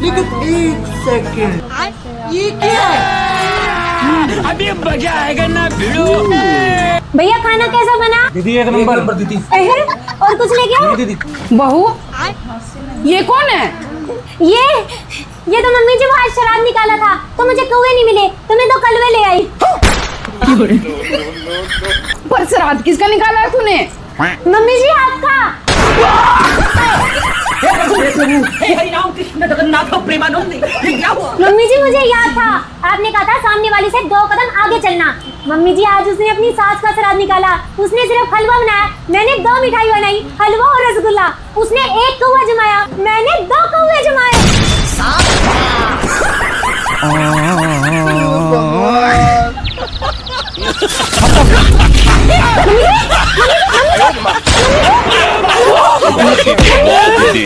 लेकिन एक सेकंड, ये क्या है? अभी मजा आएगा ना भिड़ो। भैया खाना कैसा बना? दीदी एक नंबर दीदी। और कुछ लेके आओ? दीदी बहू, ये कौन है? ये तो मम्मी जी वो आज शराब निकाला था तो मुझे कौवे नहीं मिले तो मैं 2 कलवे ले आई। पर श्राद्ध किसका निकाला है तूने? मम्मी जी आपका। कृष्ण जगन्नाथ प्रेमानंद, ये क्या हुआ? मम्मी जी मुझे याद था, आपने कहा था सामने वाली से 2 कदम आगे चलना। मम्मी जी आज उसने अपनी सास का श्राद्ध निकाला, उसने सिर्फ हलवा बनाया, मैंने 2 मिठाई बनाई, हलवा और रसगुल्ला। उसने 1 कौवा जमाया, मैंने 2 कौवे जमाए। दीदी